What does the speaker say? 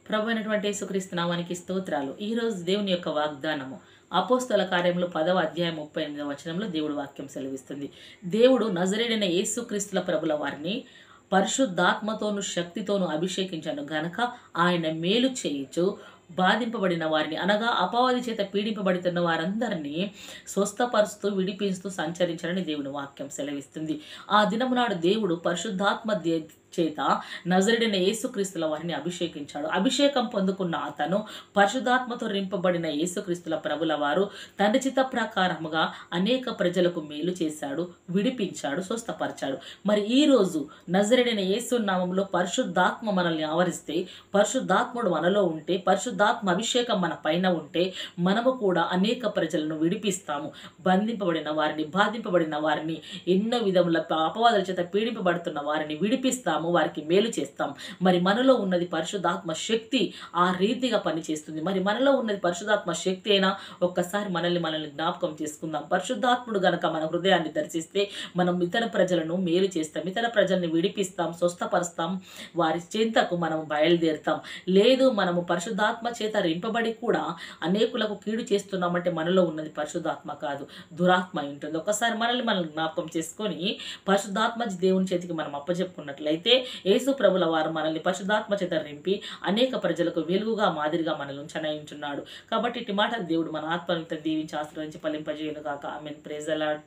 ప్రభువైనటువంటి యేసుక్రీస్తు నామానికి స్తోత్రాలు. ఈ రోజు దేవుని యొక్క వాగ్దానము అపోస్తల కార్యములు 10వ అధ్యాయం 38వ వచనంలో దేవుడు వాక్యం సెలవిస్తుంది. దేవుడు నజరేయుడైన యేసుక్రీస్తుల ప్రభుల వారిని పరిశుద్ధాత్మతోను శక్తితోను అభిషేకించను గనక ఆయన మేలు చేయుచు బాధింపబడిన వారిని అనగా అపవాది చేత పీడింపబడుతున్న వారందరినీ స్వస్థపరుస్తూ విడిపిస్తూ సంచరించాలని దేవుని వాక్యం సెలవిస్తుంది. ఆ దినము నాడు దేవుడు పరిశుద్ధాత్మ చేత నజరేయుడైన యేసుక్రీస్తుల వారిని అభిషేకించాడు. అభిషేకం పొందుకున్న అతను పరిశుద్ధాత్మతో రింపబడిన యేసుక్రీస్తుల ప్రభుల వారు తండ్రి చిత్త ప్రకారముగా అనేక ప్రజలకు మేలు చేశాడు, విడిపించాడు, స్వస్థపరిచాడు. మరి ఈ రోజు నజరేయుడైన యేసు నామములో పరిశుద్ధాత్మ మనల్ని ఆవరిస్తే, పరిశుద్ధాత్ముడు మనలో ఉంటే, పరిశుద్ధాత్మ అభిషేకం మన పైన ఉంటే మనము కూడా అనేక ప్రజలను విడిపిస్తాము. బంధింపబడిన వారిని, బాధింపబడిన వారిని, ఎన్నో విధముల అపవాదుల చేత పీడింపబడుతున్న వారిని విడిపిస్తాము, వారికి మేలు చేస్తాం. మరి మనలో ఉన్నది పరిశుద్ధాత్మ శక్తి ఆ రీతిగా పనిచేస్తుంది. మరి మనలో ఉన్నది పరిశుద్ధాత్మ శక్తి అయినా ఒక్కసారి మనల్ని జ్ఞాపకం చేసుకుందాం. పరిశుద్ధాత్ముడు గనక మన హృదయాన్ని దర్శిస్తే మనం ఇతర ప్రజలను మేలు చేస్తాం, ఇతర ప్రజల్ని విడిపిస్తాం, స్వస్థపరుస్తాం, వారి చింతకు మనం బయలుదేరుతాం. లేదు మనము పరిశుద్ధాత్మ చేత రింపబడి కూడా అనేకులకు కీడు చేస్తున్నామంటే మనలో ఉన్నది పరిశుద్ధాత్మ కాదు, దురాత్మ ఉంటుంది. ఒక్కసారి మనల్ని జ్ఞాపకం చేసుకొని పరిశుద్ధాత్మ దేవుని చేతికి మనం అప్పచెప్పుకున్నట్లయితే యేసు ప్రభుల వారు మనల్ని పరిశుద్ధాత్మ చేత రింపి అనేక ప్రజలకు వెలుగుగా మాదిరిగా మనల్ని ఉంచనయించున్నాడు. కాబట్టి ఇటు మాట దేవుడు మన ఆత్మను దీవించి ఆశీర్వదించి ఫలింపజేయును గాక. ఆమేన్. Praise the lord.